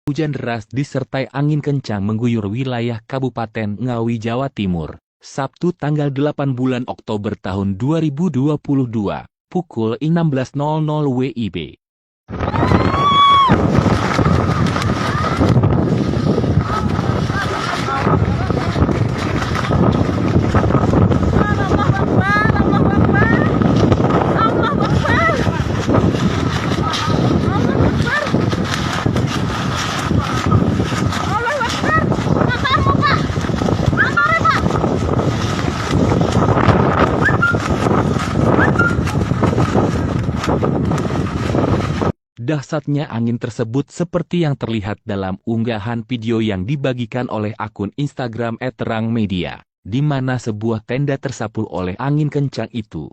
Hujan deras disertai angin kencang mengguyur wilayah Kabupaten Ngawi, Jawa Timur. Sabtu tanggal 8 bulan Oktober tahun 2022, pukul 16.00 WIB. Dahsyatnya angin tersebut seperti yang terlihat dalam unggahan video yang dibagikan oleh akun Instagram @terangmedia, di mana sebuah tenda tersapu oleh angin kencang itu.